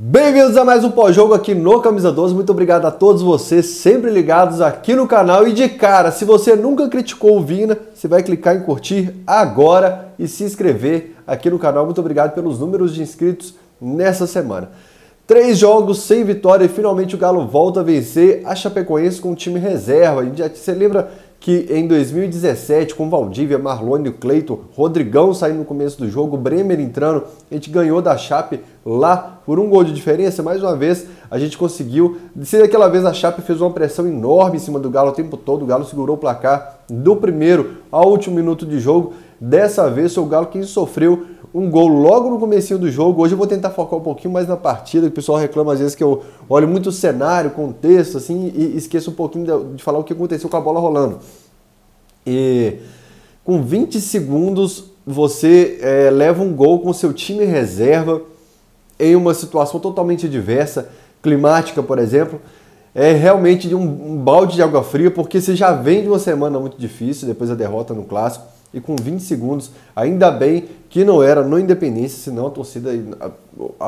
Bem-vindos a mais um pós-jogo aqui no Camisa 12, muito obrigado a todos vocês, sempre ligados aqui no canal. E de cara, se você nunca criticou o Vina, você vai clicar em curtir agora e se inscrever aqui no canal. Muito obrigado pelos números de inscritos nessa semana. 3 jogos sem vitória e finalmente o Galo volta a vencer a Chapecoense com o time reserva. Você lembra que em 2017, com Valdívia, Marlone, Cleiton, Rodrigão saindo no começo do jogo, Bremer entrando, a gente ganhou da Chape lá por 1 gol de diferença. Mais uma vez a gente conseguiu. Se daquela vez a Chape fez uma pressão enorme em cima do Galo o tempo todo, o Galo segurou o placar do primeiro ao último minuto de jogo. Dessa vez foi o Galo quem sofreu um gol logo no comecinho do jogo. Hoje eu vou tentar focar um pouquinho mais na partida, que o pessoal reclama às vezes que eu olho muito o cenário, contexto, assim, e esqueço um pouquinho de falar o que aconteceu com a bola rolando. E com 20 segundos você leva um gol com seu time reserva em uma situação totalmente diversa, climática, por exemplo. É realmente de um balde de água fria, porque você já vem de uma semana muito difícil, depois da derrota no Clássico, e com 20 segundos, ainda bem que não era no Independência, senão a torcida,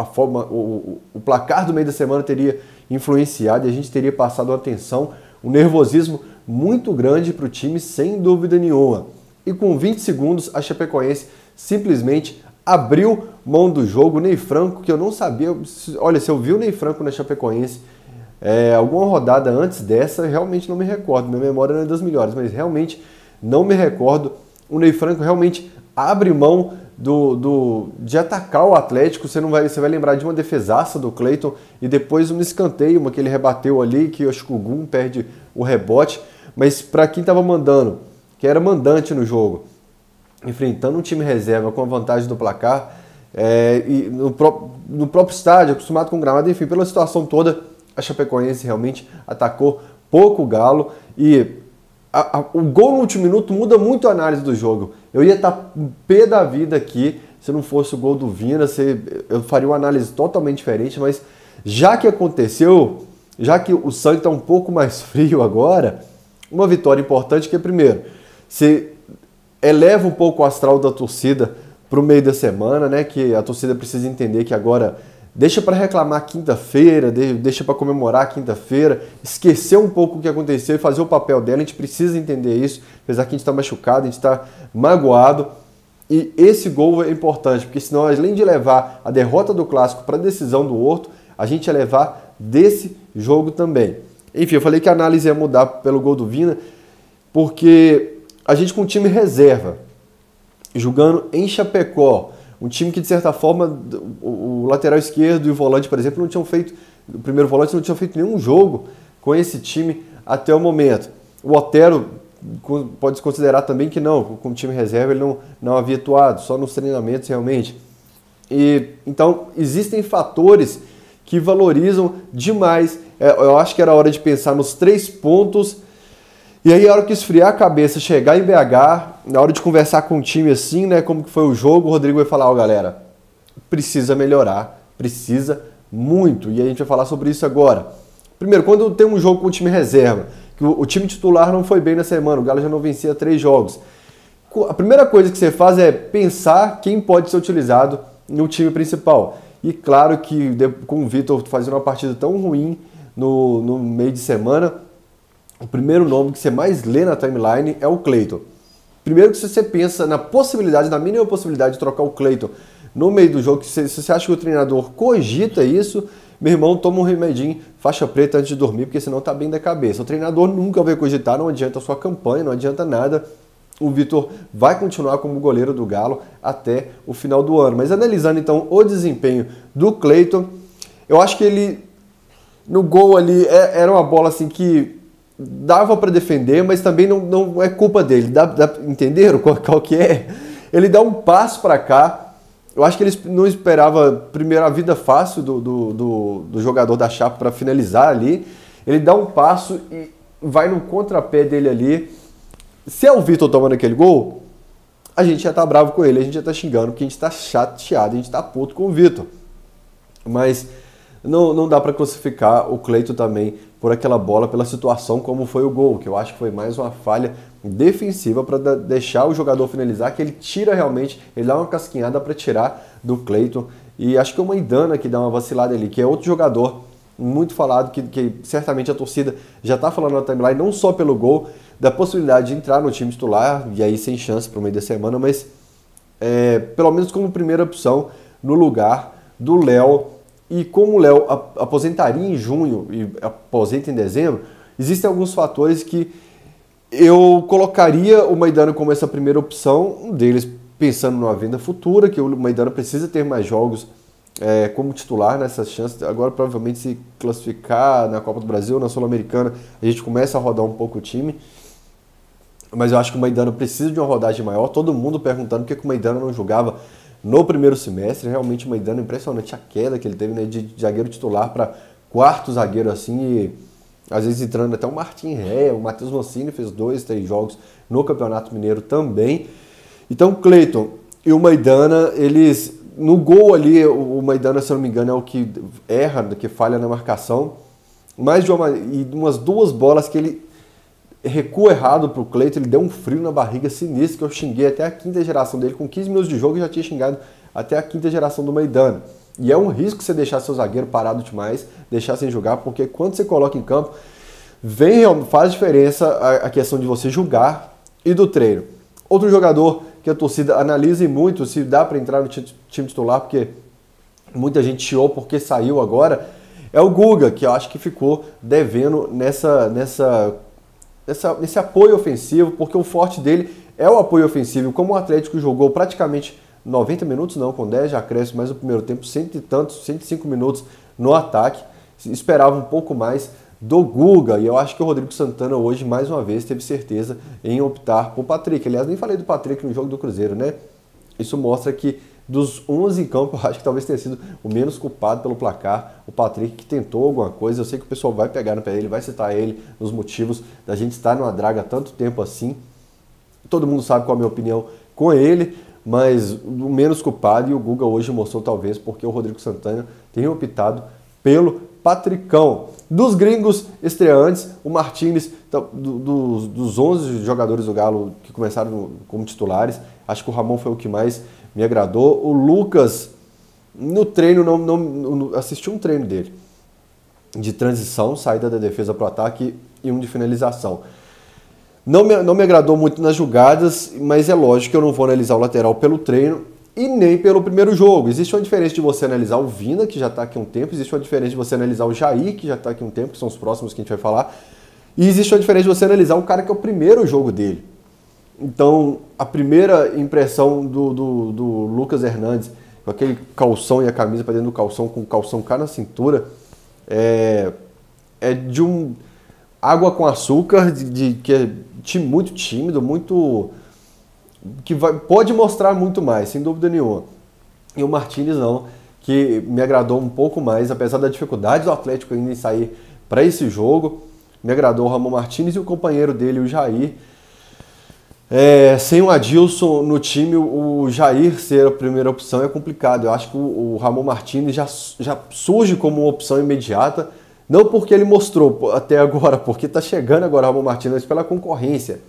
o placar do meio da semana teria influenciado e a gente teria passado uma tensão, um nervosismo muito grande para o time, sem dúvida nenhuma. E com 20 segundos, a Chapecoense simplesmente abriu mão do jogo. O Ney Franco, que eu não sabia, olha, se eu vi o Ney Franco na Chapecoense alguma rodada antes dessa, realmente não me recordo, minha memória não é das melhores, mas realmente não me recordo. O Ney Franco realmente abre mão de atacar o Atlético. Você vai lembrar de uma defesaça do Cleiton e depois um escanteio, uma que ele rebateu ali, que eu acho que o Gum perde o rebote. Mas para quem estava mandando, que era mandante no jogo, enfrentando um time reserva com a vantagem do placar, e no próprio estádio, acostumado com gramado, enfim, pela situação toda, a Chapecoense realmente atacou pouco o Galo. E o gol no último minuto muda muito a análise do jogo. Eu ia estar pé da vida aqui se não fosse o gol do Vina, eu faria uma análise totalmente diferente, mas já que aconteceu, já que o sangue está um pouco mais frio agora, uma vitória importante que, primeiro, você eleva um pouco o astral da torcida para o meio da semana, né? Que a torcida precisa entender que agora deixa para reclamar quinta-feira, deixa para comemorar quinta-feira, esquecer um pouco o que aconteceu e fazer o papel dela. A gente precisa entender isso, apesar que a gente está machucado, a gente está magoado. E esse gol é importante, porque senão, além de levar a derrota do Clássico para a decisão do Horto, a gente ia levar desse jogo também. Enfim, eu falei que a análise ia mudar pelo gol do Vina, porque a gente com um time reserva, jogando em Chapecó, um time que, de certa forma, o lateral esquerdo e o volante, por exemplo, não tinham feito, o primeiro volante não tinha feito nenhum jogo com esse time até o momento. O Otero pode se considerar também que não, com o time reserva ele não havia atuado, só nos treinamentos realmente. E então, existem fatores que valorizam demais. Eu acho que era hora de pensar nos 3 pontos. E aí, a hora que esfriar a cabeça, chegar em BH, na hora de conversar com o time assim, né, como que foi o jogo, o Rodrigo vai falar, ó, galera, precisa melhorar, precisa muito. E a gente vai falar sobre isso agora. Primeiro, quando tem um jogo com o time reserva, que o time titular não foi bem na semana, o Galo já não vencia 3 jogos. A primeira coisa que você faz é pensar quem pode ser utilizado no time principal. E claro que com o Vitor fazendo uma partida tão ruim no meio de semana, o primeiro nome que você mais lê na timeline é o Cleiton. Primeiro que se você pensa na possibilidade, na mínima possibilidade de trocar o Cleiton no meio do jogo, se você acha que o treinador cogita isso, meu irmão, toma um remedinho, faixa preta antes de dormir, porque senão tá bem da cabeça. O treinador nunca vai cogitar, não adianta a sua campanha, não adianta nada. O Vitor vai continuar como goleiro do Galo até o final do ano. Mas analisando então o desempenho do Cleiton, eu acho que ele, no gol ali, era uma bola assim que dava para defender, mas também não é culpa dele. Entenderam qual que é? Ele dá um passo para cá. Eu acho que ele não esperava, primeiro, a vida fácil do jogador da Chape para finalizar ali. Ele dá um passo e vai no contrapé dele ali. Se é o Vitor tomando aquele gol, a gente já tá bravo com ele, a gente já tá xingando, porque a gente tá chateado, a gente tá puto com o Vitor. Mas não dá para classificar o Cleiton também por aquela bola, pela situação como foi o gol, que eu acho que foi mais uma falha defensiva para deixar o jogador finalizar, que ele tira realmente, ele dá uma casquinhada para tirar do Cleiton E acho que é o Maidana que dá uma vacilada ali, que é outro jogador muito falado, que certamente a torcida já está falando na timeline, não só pelo gol, da possibilidade de entrar no time titular, e aí sem chance para o meio da semana, mas pelo menos como primeira opção no lugar do Léo. E como o Léo aposentaria em junho e aposenta em dezembro, existem alguns fatores que eu colocaria o Maidana como essa primeira opção, um deles pensando numa venda futura, que o Maidana precisa ter mais jogos como titular nessas chances. Agora, provavelmente, se classificar na Copa do Brasil, na Sul-Americana, a gente começa a rodar um pouco o time. Mas eu acho que o Maidana precisa de uma rodagem maior. Todo mundo perguntando por que o Maidana não jogava no primeiro semestre. Realmente o Maidana é impressionante a queda que ele teve, né, de zagueiro titular para quarto zagueiro assim, e às vezes entrando até o Martim Ré, o Matheus Mancini fez 2, 3 jogos no Campeonato Mineiro também. Então o Cleiton e o Maidana, eles no gol ali, o Maidana, se eu não me engano, é o que erra, que falha na marcação, mas e umas 2 bolas que ele recua errado pro Cleiton, ele deu um frio na barriga sinistro, que eu xinguei até a 5ª geração dele. Com 15 minutos de jogo eu já tinha xingado até a 5ª geração do Maidana. E é um risco você deixar seu zagueiro parado demais, deixar sem jogar, porque quando você coloca em campo, faz diferença a questão de você julgar e do treino. Outro jogador que a torcida analise muito se dá para entrar no time titular, porque muita gente chiou porque saiu agora, é o Guga, que eu acho que ficou devendo nesse apoio ofensivo, porque o forte dele é o apoio ofensivo. Como o Atlético jogou praticamente 90 minutos, não, com 10 já cresce, mas no primeiro tempo 100 e tantos, 105 minutos no ataque, esperava um pouco mais do Guga, e eu acho que o Rodrigo Santana hoje, mais uma vez, teve certeza em optar por Patrick. Aliás, nem falei do Patrick no jogo do Cruzeiro, né? Isso mostra que dos 11 em campo, eu acho que talvez tenha sido o menos culpado pelo placar, o Patrick, que tentou alguma coisa. Eu sei que o pessoal vai pegar no pé dele, vai citar ele nos motivos da gente estar numa draga há tanto tempo assim. Todo mundo sabe qual é a minha opinião com ele, mas o menos culpado, e o Guga hoje mostrou talvez porque o Rodrigo Santana tem optado pelo Patricão. Dos gringos estreantes, o Martínez, dos 11 jogadores do Galo que começaram como titulares, acho que o Ramon foi o que mais me agradou. O Lucas, no treino, não assisti um treino dele, de transição, saída da defesa para o ataque e um de finalização. Não me agradou muito nas jogadas, mas é lógico que eu não vou analisar o lateral pelo treino e nem pelo primeiro jogo. Existe uma diferença de você analisar o Vina, que já está aqui há um tempo, existe uma diferença de você analisar o Jair, que já está aqui há um tempo, que são os próximos que a gente vai falar, e existe uma diferença de você analisar o cara que é o primeiro jogo dele. Então, a primeira impressão do Lucas Hernandes, com aquele calção e a camisa para dentro do calção, com o calção cá na cintura, é de um água com açúcar, que é muito tímido, muito que pode mostrar muito mais, sem dúvida nenhuma. E o Martínez não, que me agradou um pouco mais, apesar da dificuldade do Atlético ainda em sair para esse jogo. Me agradou o Ramon Martínez e o companheiro dele, o Jair. Sem o Adilson no time, o Jair ser a primeira opção é complicado. Eu acho que o Ramon Martínez já surge como uma opção imediata, não porque ele mostrou até agora, porque está chegando agora o Ramon Martínez, mas pela concorrência,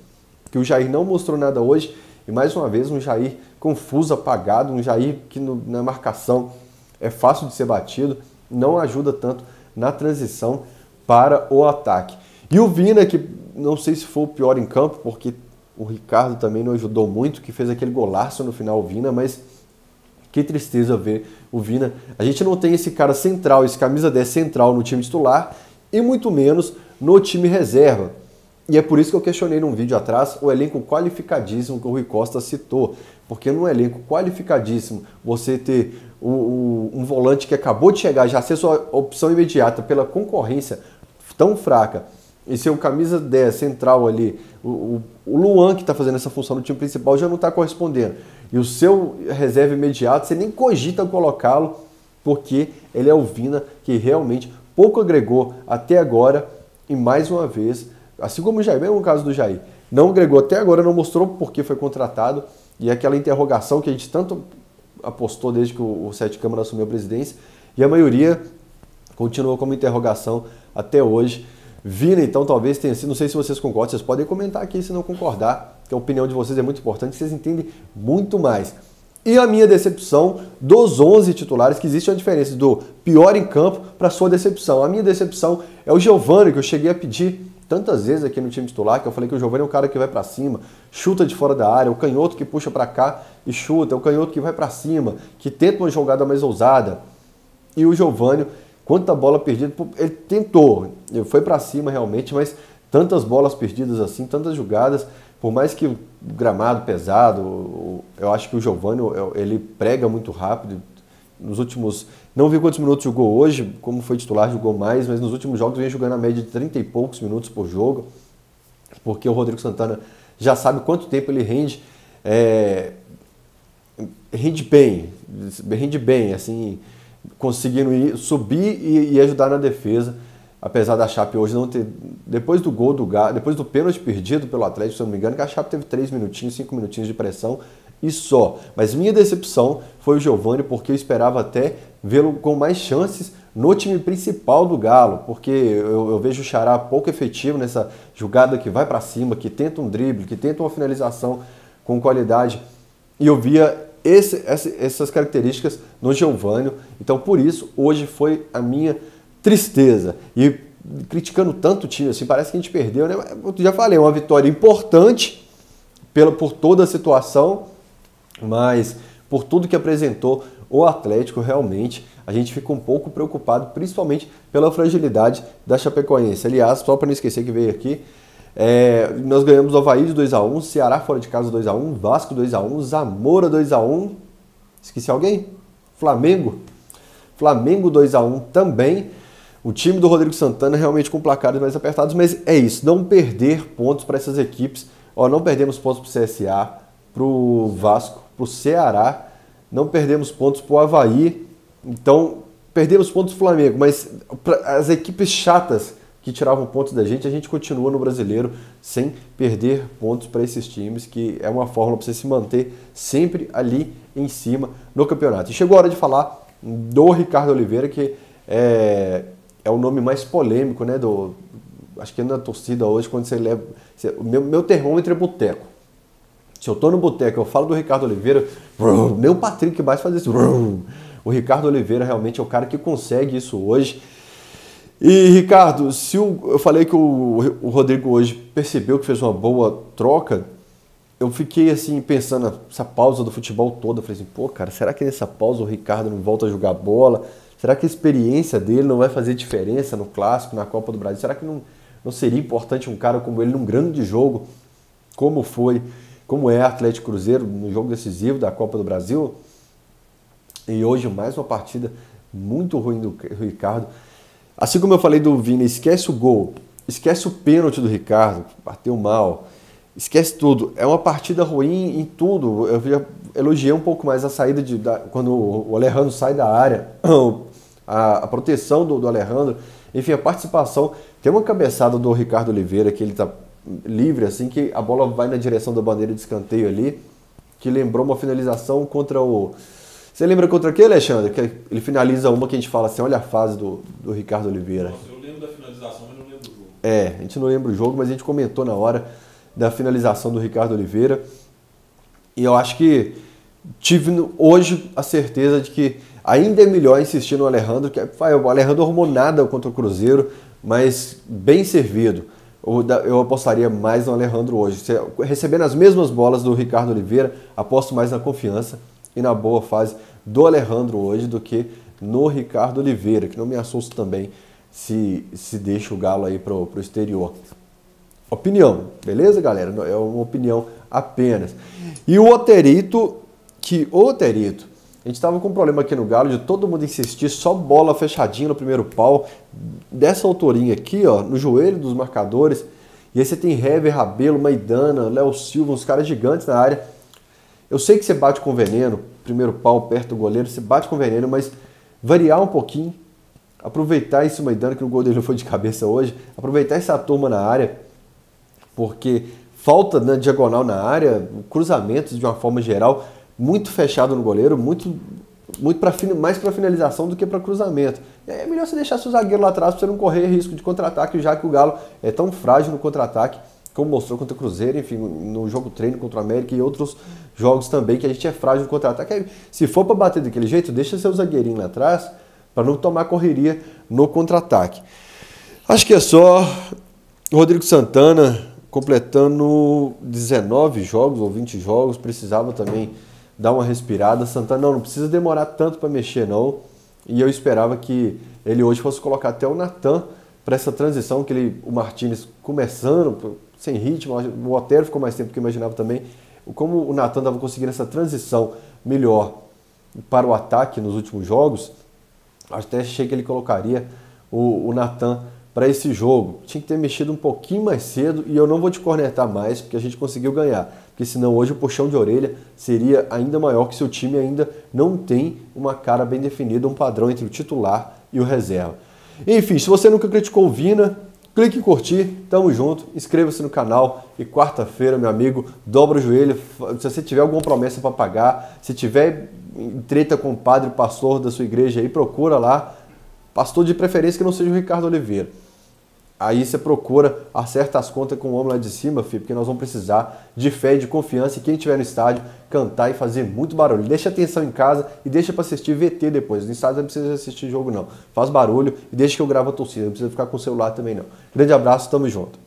que o Jair não mostrou nada hoje. E mais uma vez um Jair confuso, apagado, um Jair que na marcação é fácil de ser batido, não ajuda tanto na transição para o ataque. E o Vina, que não sei se foi o pior em campo, porque o Ricardo também não ajudou muito, que fez aquele golaço no final, o Vina, mas que tristeza ver o Vina. A gente não tem esse cara central, esse camisa 10 central no time titular, e muito menos no time reserva. E é por isso que eu questionei num vídeo atrás o elenco qualificadíssimo que o Rui Costa citou. Porque num elenco qualificadíssimo, você ter um volante que acabou de chegar, já ser sua opção imediata pela concorrência tão fraca, e seu camisa 10 central ali, o Luan, que está fazendo essa função no time principal, já não está correspondendo. E o seu reserva imediato, você nem cogita colocá-lo, porque ele é o Vina que realmente pouco agregou até agora, e mais uma vez, assim como o Jair, mesmo no caso do Jair, não agregou até agora, não mostrou porque foi contratado, e aquela interrogação que a gente tanto apostou desde que o Sete Câmara assumiu a presidência, e a maioria continuou como interrogação até hoje. Vina, então, talvez tenha sido, não sei se vocês concordam, vocês podem comentar aqui se não concordar, que a opinião de vocês é muito importante, vocês entendem muito mais. E a minha decepção dos 11 titulares, que existe uma diferença do pior em campo para a sua decepção. A minha decepção é o Giovani, que eu cheguei a pedir tantas vezes aqui no time titular, que eu falei que o Giovani é um cara que vai para cima, chuta de fora da área, o canhoto que puxa para cá e chuta, é o canhoto que vai para cima, que tenta uma jogada mais ousada. E o Giovani, quanta bola perdida, ele tentou, ele foi para cima realmente, mas tantas bolas perdidas assim, tantas jogadas, por mais que o gramado pesado, eu acho que o Giovani, ele prega muito rápido. Nos últimos, não vi quantos minutos jogou hoje, como foi titular, jogou mais, mas nos últimos jogos vem jogando a média de 30 e poucos minutos por jogo, porque o Rodrigo Santana já sabe quanto tempo ele rende, rende bem, assim, conseguindo subir e ajudar na defesa. Apesar da Chape hoje não ter, depois do gol do Galo, depois do pênalti perdido pelo Atlético, se eu não me engano, que a Chape teve 3 minutinhos, 5 minutinhos de pressão e só. Mas minha decepção foi o Giovani, porque eu esperava até vê-lo com mais chances no time principal do Galo, porque eu vejo o Xará pouco efetivo nessa jogada que vai para cima, que tenta um drible, que tenta uma finalização com qualidade, e eu via essas características no Giovani. Então por isso hoje foi a minha tristeza. E criticando tanto o time, assim, parece que a gente perdeu, né? Eu já falei, é uma vitória importante por toda a situação, mas por tudo que apresentou o Atlético, realmente, a gente fica um pouco preocupado, principalmente pela fragilidade da Chapecoense. Aliás, só para não esquecer que veio aqui, nós ganhamos o Avaí de 2-1, Ceará fora de casa 2-1, Vasco 2-1, Zamora 2-1, esqueci alguém? Flamengo 2-1 também. O time do Rodrigo Santana realmente com placares mais apertados, mas é isso, não perder pontos para essas equipes. Não perdemos pontos para o CSA, para o Vasco, para o Ceará, não perdemos pontos para o Avaí, então perdemos pontos para o Flamengo, mas as equipes chatas que tiravam pontos da gente, a gente continua no Brasileiro sem perder pontos para esses times, que é uma fórmula para você se manter sempre ali em cima no campeonato. E chegou a hora de falar do Ricardo Oliveira, que é o nome mais polêmico, né? Acho que na torcida hoje, quando você leva. Meu termômetro é boteco. Se eu tô no boteco, eu falo do Ricardo Oliveira, nem o Patrick mais faz isso. O Ricardo Oliveira realmente é o cara que consegue isso hoje. E, Ricardo, eu falei que o Rodrigo hoje percebeu que fez uma boa troca, eu fiquei assim pensando nessa pausa do futebol toda. Eu falei assim, pô, cara, será que nessa pausa o Ricardo não volta a jogar bola? Será que a experiência dele não vai fazer diferença no Clássico, na Copa do Brasil? Será que não seria importante um cara como ele num grande jogo, como é Atlético Cruzeiro, no jogo decisivo da Copa do Brasil? E hoje mais uma partida muito ruim do Ricardo. Assim como eu falei do Vini, esquece o gol, esquece o pênalti do Ricardo, bateu mal, esquece tudo. É uma partida ruim em tudo. Eu já elogiei um pouco mais a saída quando o Alejandro sai da área, a proteção do Alejandro, enfim, a participação. Tem uma cabeçada do Ricardo Oliveira, que ele está livre, assim, que a bola vai na direção da bandeira de escanteio ali, que lembrou uma finalização contra o... Você lembra contra quem, Alexandre? Que ele finaliza uma que a gente fala assim, olha a fase do Ricardo Oliveira. Nossa, eu lembro da finalização, mas não lembro do jogo. A gente não lembra o jogo, mas a gente comentou na hora da finalização do Ricardo Oliveira. E eu acho que tive hoje a certeza de que ainda é melhor insistir no Alejandro, que o Alejandro não arrumou nada contra o Cruzeiro, mas bem servido. Eu apostaria mais no Alejandro hoje. Recebendo as mesmas bolas do Ricardo Oliveira, aposto mais na confiança e na boa fase do Alejandro hoje do que no Ricardo Oliveira, que não me assusta também se deixa o Galo aí pro exterior. Opinião, beleza, galera? É uma opinião apenas. E o Oterito, a gente estava com um problema aqui no Galo de todo mundo insistir, só bola fechadinha no primeiro pau, dessa alturinha aqui, ó, no joelho dos marcadores. E aí você tem Hever, Rabelo, Maidana, Léo Silva, uns caras gigantes na área. Eu sei que você bate com veneno, primeiro pau perto do goleiro, você bate com veneno, mas variar um pouquinho, aproveitar esse Maidana, que o gol dele não foi de cabeça hoje, aproveitar essa turma na área, porque falta na diagonal na área, cruzamentos de uma forma geral, muito fechado no goleiro, mais para finalização do que para cruzamento. É melhor você deixar seu zagueiro lá atrás para você não correr risco de contra-ataque, já que o Galo é tão frágil no contra-ataque como mostrou contra o Cruzeiro, enfim, no jogo treino contra o América e outros jogos também, que a gente é frágil no contra-ataque. Se for para bater daquele jeito, deixa seu zagueirinho lá atrás, para não tomar correria no contra-ataque. Acho que é só. Rodrigo Santana, completando 19 jogos ou 20 jogos, precisava também dar uma respirada. Santana não precisa demorar tanto para mexer não, e eu esperava que ele hoje fosse colocar até o Natan para essa transição, que o Martínez começando, sem ritmo, o Otero ficou mais tempo do que eu imaginava também, como o Natan estava conseguindo essa transição melhor para o ataque nos últimos jogos, até achei que ele colocaria o Natan para esse jogo. Tinha que ter mexido um pouquinho mais cedo, e eu não vou te cornetar mais, porque a gente conseguiu ganhar, porque senão hoje o puxão de orelha seria ainda maior, que seu time ainda não tem uma cara bem definida, um padrão entre o titular e o reserva. Enfim, se você nunca criticou o Vina, clique em curtir, tamo junto, inscreva-se no canal e quarta-feira, meu amigo, dobra o joelho. Se você tiver alguma promessa para pagar, se tiver treta com o padre, pastor da sua igreja aí, procura lá, pastor de preferência que não seja o Ricardo Oliveira. Aí você procura, acerta as contas com o homem lá de cima, filho, porque nós vamos precisar de fé e de confiança, e quem estiver no estádio, cantar e fazer muito barulho. Deixa atenção em casa e deixa para assistir VT depois. No estádio não precisa assistir jogo não. Faz barulho e deixa que eu gravo a torcida, não precisa ficar com o celular também não. Grande abraço, tamo junto.